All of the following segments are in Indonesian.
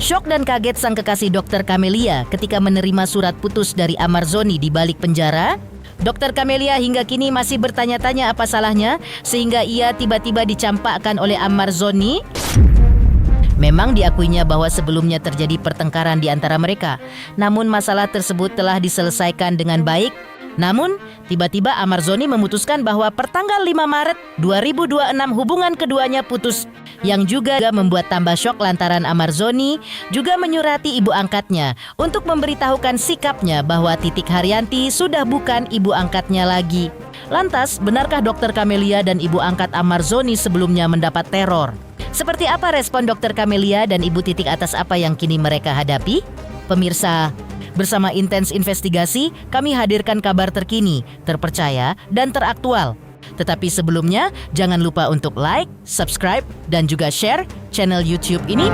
Syok dan kaget sang kekasih Dr. Camelia ketika menerima surat putus dari Amarzoni di balik penjara. Dr. Camelia hingga kini masih bertanya-tanya apa salahnya sehingga ia tiba-tiba dicampakkan oleh Amarzoni. Memang diakuinya bahwa sebelumnya terjadi pertengkaran di antara mereka, namun masalah tersebut telah diselesaikan dengan baik. Namun, tiba-tiba Amarzoni memutuskan bahwa pertanggal 5 Maret 2026 hubungan keduanya putus, yang juga membuat tambah syok lantaran Amarzoni juga menyurati ibu angkatnya untuk memberitahukan sikapnya bahwa Titik Haryanti sudah bukan ibu angkatnya lagi. Lantas, benarkah Dr. Camelia dan ibu angkat Amarzoni sebelumnya mendapat teror? Seperti apa respon Dr. Camelia dan Ibu Titik atas apa yang kini mereka hadapi? Pemirsa, bersama Intens Investigasi, kami hadirkan kabar terkini, terpercaya, dan teraktual. Tetapi sebelumnya, jangan lupa untuk like, subscribe, dan juga share channel YouTube ini.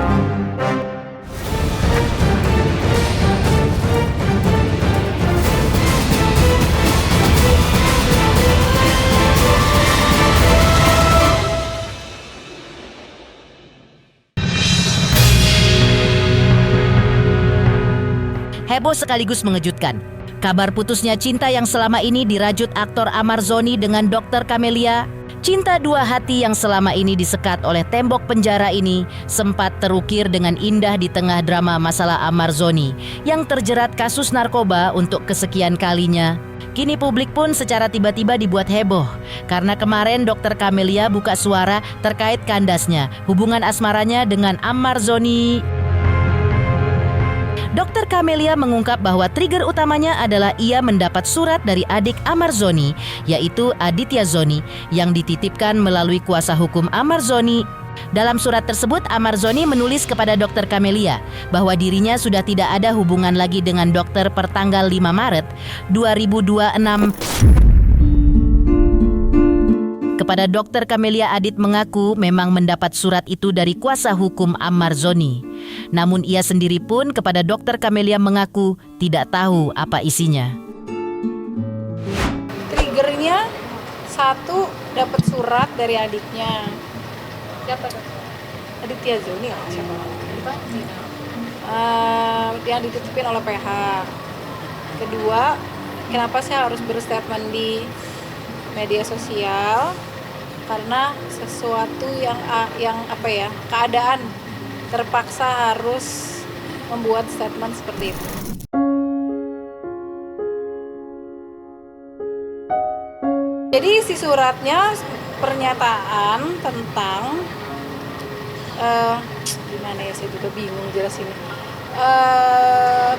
Heboh sekaligus mengejutkan. Kabar putusnya cinta yang selama ini dirajut aktor Amarzoni dengan Dr. Camelia. Cinta dua hati yang selama ini disekat oleh tembok penjara ini sempat terukir dengan indah di tengah drama masalah Amarzoni yang terjerat kasus narkoba untuk kesekian kalinya. Kini publik pun secara tiba-tiba dibuat heboh karena kemarin Dr. Camelia buka suara terkait kandasnya hubungan asmaranya dengan Amarzoni. Dr. Camelia mengungkap bahwa trigger utamanya adalah ia mendapat surat dari adik Amarzoni, yaitu Aditya Zoni, yang dititipkan melalui kuasa hukum Amarzoni. Dalam surat tersebut, Amarzoni menulis kepada Dr. Camelia bahwa dirinya sudah tidak ada hubungan lagi dengan dokter pertanggal 5 Maret 2026. Kepada Dr. Camelia, Adit mengaku memang mendapat surat itu dari kuasa hukum Amarzoni. Namun ia sendiri pun kepada Dr. Camelia mengaku tidak tahu apa isinya. Triggernya satu, dapat surat dari adiknya. Siapa tuh? Aditya Zoni ya? Siapa? Yang dititipin oleh PH. Kedua, kenapa saya harus berstatement di media sosial? Karena sesuatu yang keadaan terpaksa harus membuat statement seperti itu. Jadi isi suratnya pernyataan tentang gimana ya, saya juga bingung jelasinnya.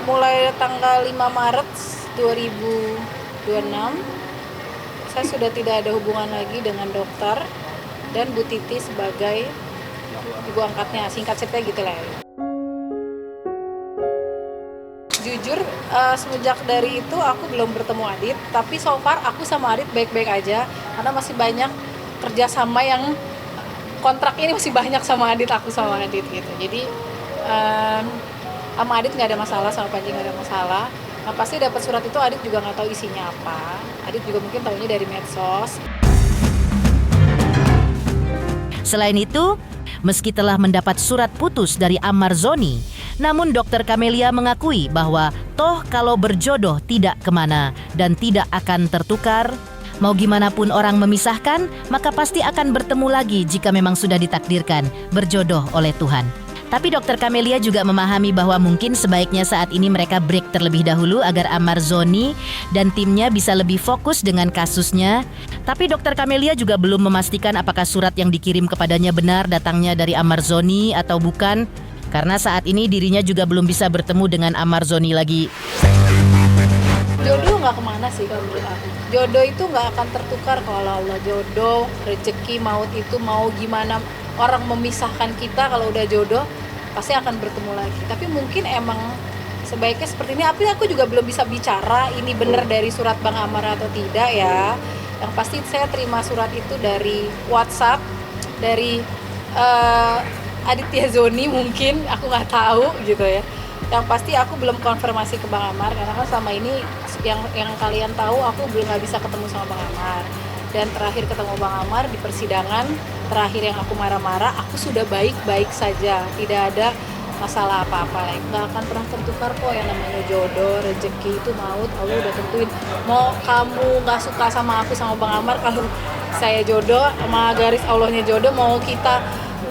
Mulai tanggal 5 Maret 2026 saya sudah tidak ada hubungan lagi dengan dokter dan Bu Titi sebagai ibu angkatnya, singkat cerita gitu lah. Jujur semenjak dari itu aku belum bertemu Adit, tapi so far aku sama Adit baik-baik aja karena masih banyak kerjasama yang kontrak ini masih banyak sama Adit, aku sama Adit gitu. Jadi sama Adit nggak ada masalah, sama Panji nggak ada masalah. Nah, pasti dapat surat itu Adit juga nggak tahu isinya apa. Adit juga mungkin tahunya dari medsos. Selain itu, meski telah mendapat surat putus dari Amarzoni, namun Dr. Camelia mengakui bahwa toh kalau berjodoh tidak kemana dan tidak akan tertukar. Mau gimana pun orang memisahkan, maka pasti akan bertemu lagi jika memang sudah ditakdirkan berjodoh oleh Tuhan. Tapi Dr. Camelia juga memahami bahwa mungkin sebaiknya saat ini mereka break terlebih dahulu agar Amarzoni dan timnya bisa lebih fokus dengan kasusnya. Tapi Dr. Camelia juga belum memastikan apakah surat yang dikirim kepadanya benar datangnya dari Amarzoni atau bukan. Karena saat ini dirinya juga belum bisa bertemu dengan Amarzoni lagi. Jodoh nggak kemana sih kalau menurut aku. Jodoh itu nggak akan tertukar kalau Allah. Jodoh, rezeki, maut itu mau gimana orang memisahkan kita, kalau udah jodoh pasti akan bertemu lagi. Tapi mungkin emang sebaiknya seperti ini. Tapi aku juga belum bisa bicara ini benar dari surat Bang Amar atau tidak ya. Yang pasti saya terima surat itu dari WhatsApp dari Aditya Zoni, mungkin aku nggak tahu gitu ya. Yang pasti aku belum konfirmasi ke Bang Amar karena kan selama ini yang kalian tahu aku belum nggak bisa ketemu sama Bang Amar. Dan terakhir ketemu Bang Amar di persidangan terakhir yang aku marah-marah, aku sudah baik-baik saja, tidak ada masalah apa-apa lagi. Nggak akan pernah tertukar kok yang namanya jodoh, rezeki itu maut, Allah udah tentuin. Mau kamu nggak suka sama aku sama Bang Amar, kalau saya jodoh sama garis Allahnya jodoh, mau kita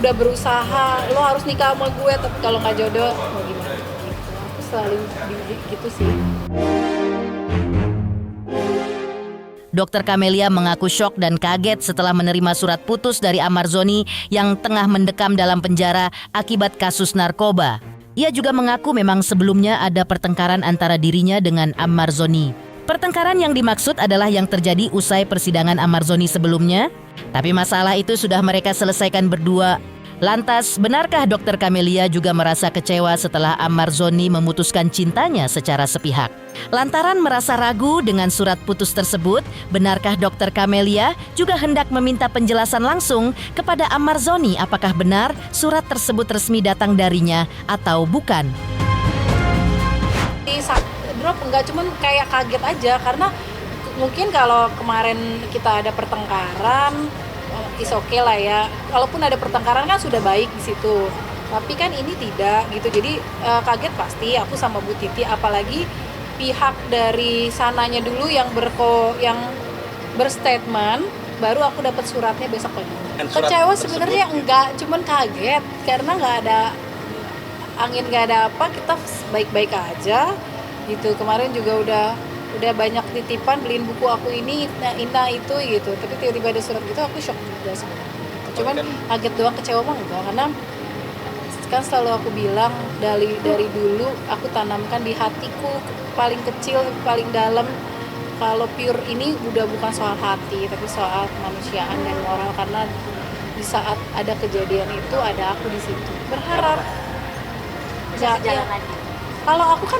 udah berusaha lo harus nikah sama gue, tapi kalau nggak jodoh mau gimana gitu. Aku selalu gitu sih. Dr. Camelia mengaku syok dan kaget setelah menerima surat putus dari Amarzoni yang tengah mendekam dalam penjara akibat kasus narkoba. Ia juga mengaku memang sebelumnya ada pertengkaran antara dirinya dengan Amarzoni. Pertengkaran yang dimaksud adalah yang terjadi usai persidangan Amarzoni sebelumnya, tapi masalah itu sudah mereka selesaikan berdua. Lantas, benarkah Dr. Camelia juga merasa kecewa setelah Amarzoni memutuskan cintanya secara sepihak? Lantaran merasa ragu dengan surat putus tersebut, benarkah Dr. Camelia juga hendak meminta penjelasan langsung kepada Amarzoni apakah benar surat tersebut resmi datang darinya atau bukan? Drop enggak, cuman kayak kaget aja karena mungkin kalau kemarin kita ada pertengkaran is okay lah ya. Kalaupun ada pertengkaran kan sudah baik di situ. Tapi kan ini tidak gitu. Jadi kaget pasti aku sama Bu Titi, apalagi pihak dari sananya dulu yang berstatement, baru aku dapat suratnya besok pagi. Kecewa sebenarnya enggak, cuman kaget karena nggak ada angin, nggak ada apa, kita baik-baik aja gitu. Kemarin juga udah banyak titipan beliin buku aku ini Ina itu gitu, tapi tiba-tiba ada surat gitu aku shock juga sebenarnya. Cuman kaget doang, kecewa mah enggak, karena kan selalu aku bilang dari dulu aku tanamkan di hatiku paling kecil paling dalam, kalau pure ini udah bukan soal hati tapi soal kemanusiaan dan moral, karena di saat ada kejadian itu ada aku di situ. Berharap ya. Kalau aku kan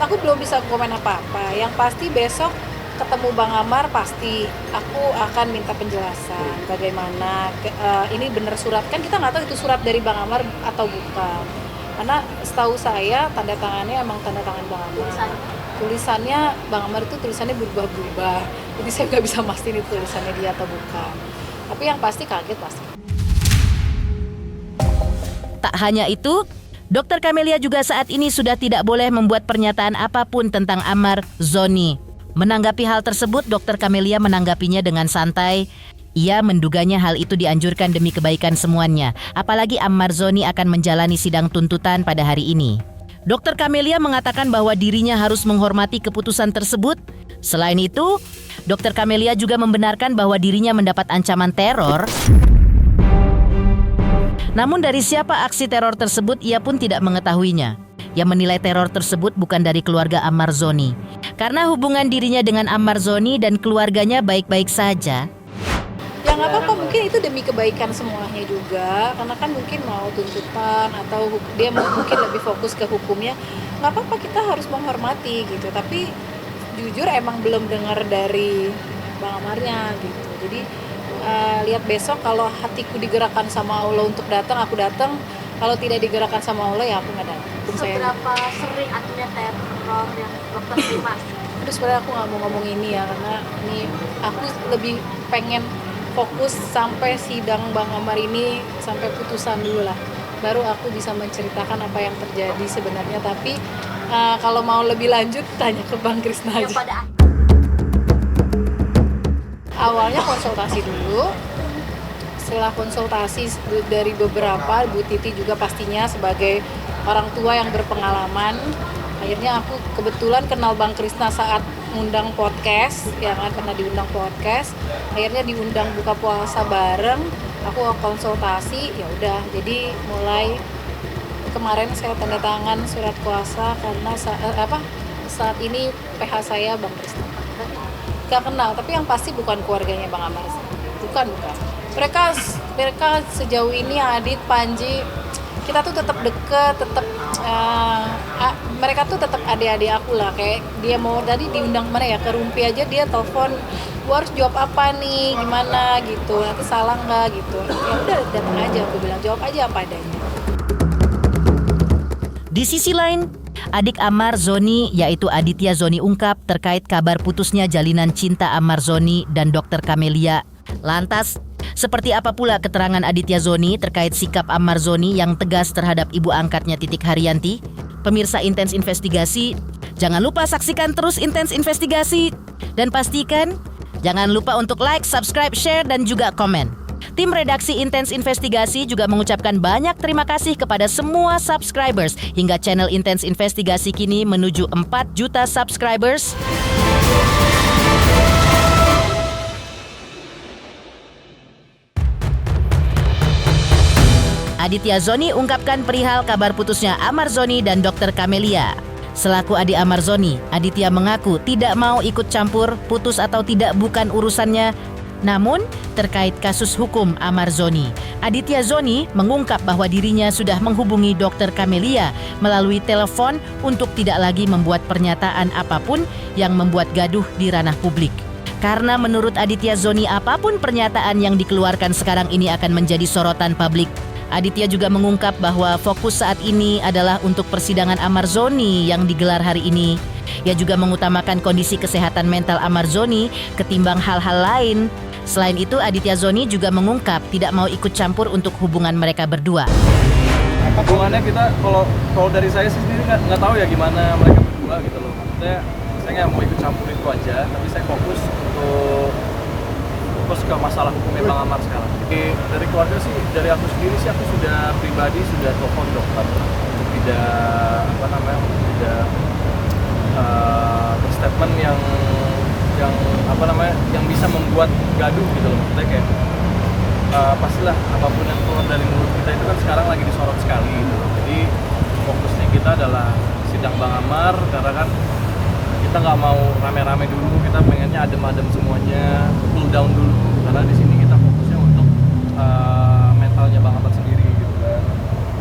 aku belum bisa komen apa-apa. Yang pasti besok ketemu Bang Amar, pasti aku akan minta penjelasan bagaimana ini benar surat, kan kita nggak tahu itu surat dari Bang Amar atau bukan, karena setahu saya tanda tangannya emang tanda tangan Bang Amar. Tulisannya Bang Amar itu tulisannya berubah-ubah, jadi saya nggak bisa mastiin itu tulisannya dia atau bukan. Tapi yang pasti kaget pasti. Tak hanya itu, Dr. Camelia juga saat ini sudah tidak boleh membuat pernyataan apapun tentang Amarzoni. Menanggapi hal tersebut, Dr. Camelia menanggapinya dengan santai. Ia menduganya hal itu dianjurkan demi kebaikan semuanya, apalagi Amarzoni akan menjalani sidang tuntutan pada hari ini. Dr. Camelia mengatakan bahwa dirinya harus menghormati keputusan tersebut. Selain itu, Dr. Camelia juga membenarkan bahwa dirinya mendapat ancaman teror. Namun dari siapa aksi teror tersebut ia pun tidak mengetahuinya. Yang menilai teror tersebut bukan dari keluarga Amarzoni, karena hubungan dirinya dengan Amarzoni dan keluarganya baik-baik saja. Ya nggak apa-apa, mungkin itu demi kebaikan semuanya juga, karena kan mungkin mau tuntutan atau dia mungkin lebih fokus ke hukumnya. Nggak apa-apa, kita harus menghormati gitu. Tapi jujur emang belum dengar dari Bang Amarnya gitu. Jadi lihat besok, kalau hatiku digerakkan sama Allah untuk datang, aku datang. Kalau tidak digerakkan sama Allah, ya aku nggak datang. Seberapa sering adanya teror yang dokter terima? Terus sebenarnya aku nggak mau ngomong ini ya, karena ini aku lebih pengen fokus sampai sidang Bang Amar ini, sampai putusan dulu lah. Baru aku bisa menceritakan apa yang terjadi sebenarnya. Tapi kalau mau lebih lanjut, tanya ke Bang Krisna aja. Awalnya konsultasi dulu. Setelah konsultasi dari beberapa, Bu Titi juga pastinya sebagai orang tua yang berpengalaman, akhirnya aku kebetulan kenal Bang Krisna saat ngundang podcast, ya kan, pernah diundang podcast, akhirnya diundang buka puasa bareng, aku konsultasi, ya udah, jadi mulai kemarin saya tanda tangan surat kuasa karena saat ini PH saya Bang Krisna. Gak kenal, tapi yang pasti bukan keluarganya Bang Amar, bukan. Mereka sejauh ini Adit, Panji, kita tuh tetap deket, tetap mereka tuh tetap adik-adik aku lah. Kayak dia mau tadi diundang kemana ya, ke Rumpi aja dia telepon, gua harus jawab apa nih, gimana gitu, nanti salah nggak gitu. Ya udah datang aja, aku bilang jawab aja apa adanya. Di sisi lain, adik Amarzoni yaitu Aditya Zoni ungkap terkait kabar putusnya jalinan cinta Amarzoni dan Dr. Camelia. Lantas, Seperti apa pula keterangan Aditya Zoni terkait sikap Ammar Zoni yang tegas terhadap ibu angkatnya Titik Haryanti? Pemirsa Intens Investigasi, jangan lupa saksikan terus Intens Investigasi. Dan pastikan, jangan lupa untuk like, subscribe, share, dan juga komen. Tim redaksi Intens Investigasi juga mengucapkan banyak terima kasih kepada semua subscribers hingga channel Intens Investigasi kini menuju 4 juta subscribers. Aditya Zoni ungkapkan perihal kabar putusnya Ammar Zoni dan Dr. Camelia. Selaku adik Ammar Zoni, Aditya mengaku tidak mau ikut campur, putus atau tidak bukan urusannya. Namun, terkait kasus hukum Ammar Zoni, Aditya Zoni mengungkap bahwa dirinya sudah menghubungi Dr. Camelia melalui telepon untuk tidak lagi membuat pernyataan apapun yang membuat gaduh di ranah publik. Karena menurut Aditya Zoni apapun pernyataan yang dikeluarkan sekarang ini akan menjadi sorotan publik. Aditya juga mengungkap bahwa fokus saat ini adalah untuk persidangan Ammar Zoni yang digelar hari ini. Ia juga mengutamakan kondisi kesehatan mental Ammar Zoni ketimbang hal-hal lain. Selain itu, Aditya Zoni juga mengungkap tidak mau ikut campur untuk hubungan mereka berdua. Hubungannya kita kalau dari saya sendiri nggak tahu ya gimana mereka berdua gitu loh. Maksudnya saya nggak mau ikut campur itu aja, tapi saya fokus ke masalah hukumnya Bang Ammar sekarang. Dari keluarga sih, dari aku sendiri sih aku sudah pribadi sudah telepon dokter untuk tidak berstatement yang bisa membuat gaduh gitu loh. Maksudnya kayak pastilah apapun yang keluar dari mulut kita itu kan sekarang lagi disorot sekali gitu loh. Jadi fokusnya kita adalah sidang Bang Ammar karena kan kita nggak mau rame-rame dulu, kita pengennya adem-adem semuanya, cool down dulu karena di sini kita fokusnya untuk mentalnya Bang Ammar sendiri gitu kan.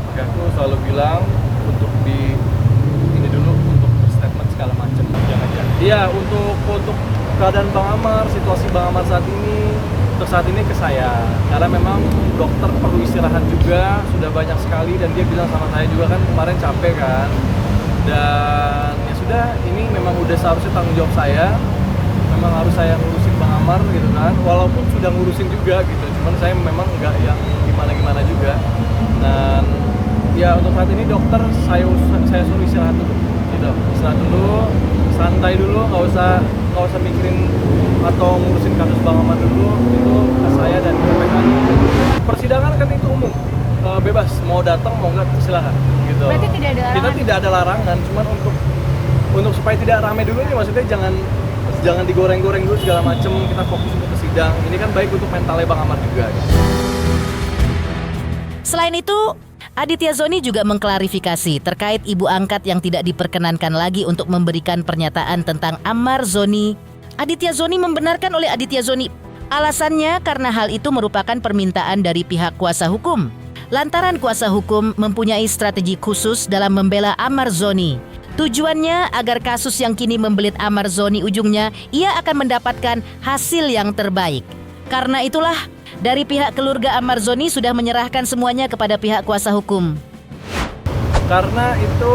Makanya aku selalu bilang untuk ini dulu untuk berstatement segala macam jangan. Iya, untuk keadaan Bang Ammar, situasi Bang Ammar saat ini untuk saat ini ke saya karena memang dokter perlu istirahat juga, sudah banyak sekali dan dia bilang sama saya juga kan kemarin capek kan. Dan ya sudah, ini memang udah seharusnya tanggung jawab saya. Memang harus saya ngurusin Bang Ammar gitu kan. Walaupun sudah ngurusin juga gitu, cuman saya memang nggak yang gimana-gimana juga. Dan ya untuk saat ini dokter saya suruh istirahat dulu gitu. Istirahat dulu, santai dulu, nggak usah mikirin atau ngurusin kasus Bang Ammar dulu. Itu ke saya dan KPK. Persidangan kan itu umum, bebas mau datang mau nggak silakan gitu. Berarti tidak ada larangan? Kita tidak ada larangan, cuman untuk supaya tidak ramai dulu nih, maksudnya jangan digoreng-goreng dulu segala macem. Kita fokus untuk ke sidang. Ini kan baik untuk mentalnya Bang Ammar juga gitu. Selain itu, Aditya Zoni juga mengklarifikasi terkait ibu angkat yang tidak diperkenankan lagi untuk memberikan pernyataan tentang Ammar Zoni. Aditya Zoni membenarkan oleh Aditya Zoni. Alasannya karena hal itu merupakan permintaan dari pihak kuasa hukum. Lantaran kuasa hukum mempunyai strategi khusus dalam membela Ammar Zoni. Tujuannya agar kasus yang kini membelit Ammar Zoni ujungnya ia akan mendapatkan hasil yang terbaik. Karena itulah, dari pihak keluarga Ammar Zoni sudah menyerahkan semuanya kepada pihak kuasa hukum. Karena itu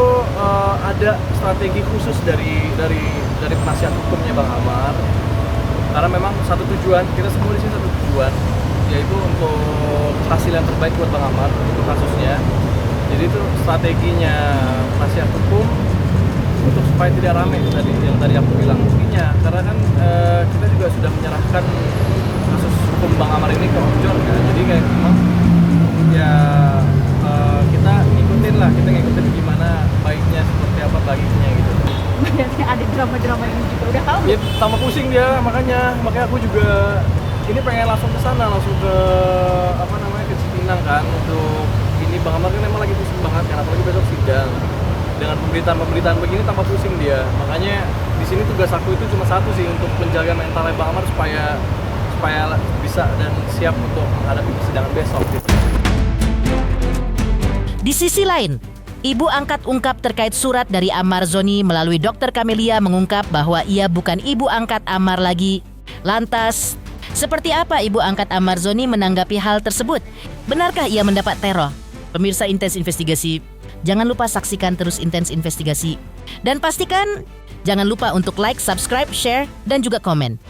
ada strategi khusus dari penasihat hukumnya Bang Ammar. Karena memang satu tujuan, kita semua di sini satu tujuan, yaitu untuk hasil yang terbaik buat Bang Ammar untuk kasusnya. Jadi itu strateginya penasihat hukum untuk supaya tidak ramai yang tadi aku bilang intinya. Karena kan kita juga sudah menyerahkan kasus hukum Bang Ammar ini ke Om John kan. Jadi kayak memang ya kita ngikutin gimana baiknya, seperti apa baiknya gitu. Berarti ada drama-drama ini juga udah tahu. Ya tambah pusing dia, makanya aku juga ini pengen langsung ke sana, langsung ke ke Cipinang kan untuk ini. Bang Ammar kan memang lagi pusing banget kan, apalagi besok sidang. Dengan pemberitaan begini tambah pusing dia. Makanya di sini tugas aku itu cuma satu sih, untuk menjaga mentalnya Bang Ammar supaya bisa dan siap untuk menghadapi persidangan besok gitu. Di sisi lain, ibu angkat ungkap terkait surat dari Ammar Zoni melalui Dr. Camelia mengungkap bahwa ia bukan ibu angkat Ammar lagi. Lantas, seperti apa ibu angkat Ammar Zoni menanggapi hal tersebut? Benarkah ia mendapat teror? Pemirsa Intens Investigasi, jangan lupa saksikan terus Intens Investigasi. Dan pastikan, jangan lupa untuk like, subscribe, share, dan juga komen.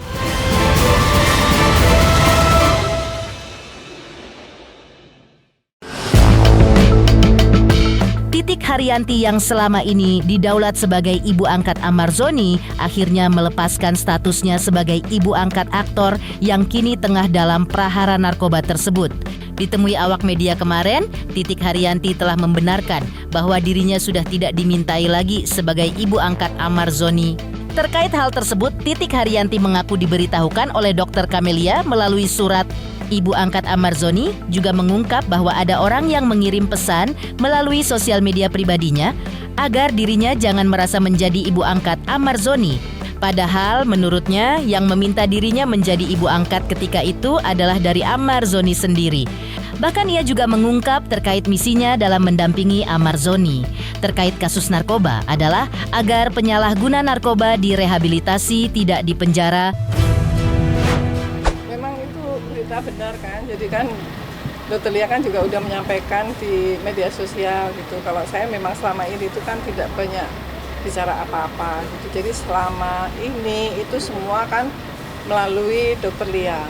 Haryanti yang selama ini didaulat sebagai ibu angkat Amarzoni akhirnya melepaskan statusnya sebagai ibu angkat aktor yang kini tengah dalam prahara narkoba tersebut. Ditemui awak media kemarin, Titik Haryanti telah membenarkan bahwa dirinya sudah tidak dimintai lagi sebagai ibu angkat Amarzoni. Terkait hal tersebut, Titik Haryanti mengaku diberitahukan oleh Dr. Camelia melalui surat. Ibu angkat Amarzoni juga mengungkap bahwa ada orang yang mengirim pesan melalui sosial media pribadinya agar dirinya jangan merasa menjadi ibu angkat Amarzoni. Padahal menurutnya yang meminta dirinya menjadi ibu angkat ketika itu adalah dari Amarzoni sendiri. Bahkan ia juga mengungkap terkait misinya dalam mendampingi Amarzoni. Terkait kasus narkoba adalah agar penyalahguna narkoba direhabilitasi, tidak dipenjara. Memang itu berita benar kan, jadi kan Dr. Lia kan juga udah menyampaikan di media sosial gitu. Kalau saya memang selama ini itu kan tidak banyak bicara apa-apa gitu. Jadi selama ini itu semua kan melalui Dr. Lia.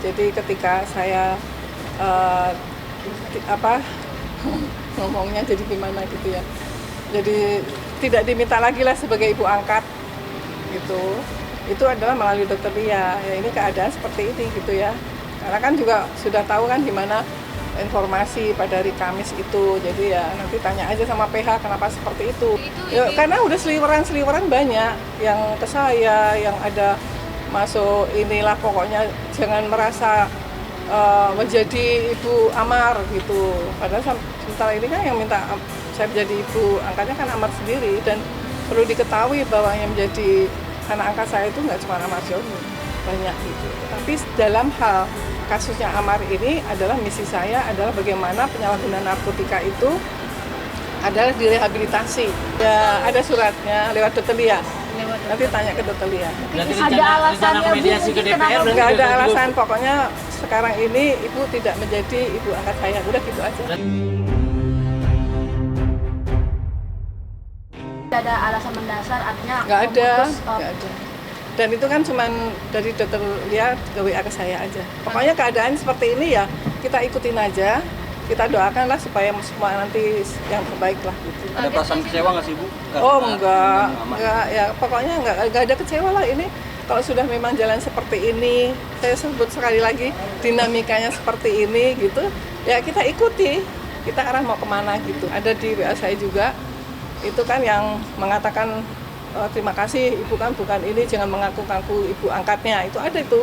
Jadi ketika saya ngomongnya jadi gimana gitu ya. Jadi tidak diminta lagi lah sebagai ibu angkat gitu. Itu adalah melalui Dr. Lia. Ya ini keadaan seperti ini gitu ya. Karena kan juga sudah tahu kan gimana informasi pada hari Kamis itu, jadi ya nanti tanya aja sama PH kenapa seperti itu. Ya, karena udah seliweran banyak yang ke saya, yang ada masuk inilah pokoknya jangan merasa menjadi ibu Amar gitu. Padahal sementara ini kan yang minta saya menjadi ibu angkatnya kan Amar sendiri, dan perlu diketahui bahwa yang menjadi anak angkat saya itu nggak cuma Amarzoni, banyak gitu. Tapi dalam hal kasusnya Amar ini adalah misi saya adalah bagaimana penyalahgunaan narkotika itu adalah direhabilitasi. Ya ada suratnya lewat Dr. Lia. Nanti tanya ke Dr. Lia. Ada alasannya Bu, mungkin kenapa Nggak ada alasan, pokoknya sekarang ini ibu tidak menjadi ibu angkat saya. Udah gitu aja. Tidak ada alasan mendasar, artinya Nggak ada. memutus, Nggak ada. Dan itu kan cuman dari Dr. Lia ke WA ke saya aja. Pokoknya keadaan seperti ini ya kita ikutin aja. Kita doakanlah supaya semua nanti yang terbaik lah gitu. Ada perasaan kecewa nggak sih Bu? Oh enggak ya pokoknya enggak ada kecewa lah ini. Kalau sudah memang jalan seperti ini, saya sebut sekali lagi dinamikanya seperti ini gitu, ya kita ikuti. Kita arah mau kemana gitu. Ada di WA saya juga, itu kan yang mengatakan terima kasih ibu kan bukan ini, jangan mengaku-ngaku ibu angkatnya, itu ada itu.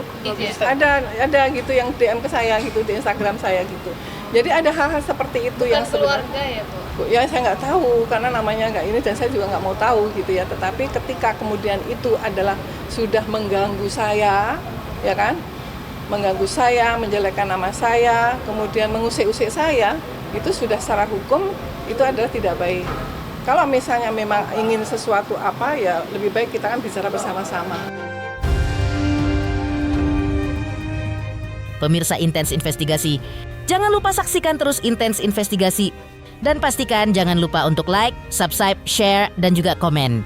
Ada gitu yang DM ke saya gitu di Instagram saya gitu. Jadi ada hal-hal seperti itu. Bukan yang keluarga ya Bu? Ya saya nggak tahu karena namanya nggak ini dan saya juga nggak mau tahu gitu ya. Tetapi ketika kemudian itu adalah sudah mengganggu saya, ya kan, mengganggu saya, menjelekkan nama saya, kemudian mengusik-usik saya, itu sudah secara hukum itu adalah tidak baik. Kalau misalnya memang ingin sesuatu apa ya lebih baik kita kan bicara bersama-sama. Pemirsa Intens Investigasi, jangan lupa saksikan terus Intens Investigasi. Dan pastikan jangan lupa untuk like, subscribe, share, dan juga komen.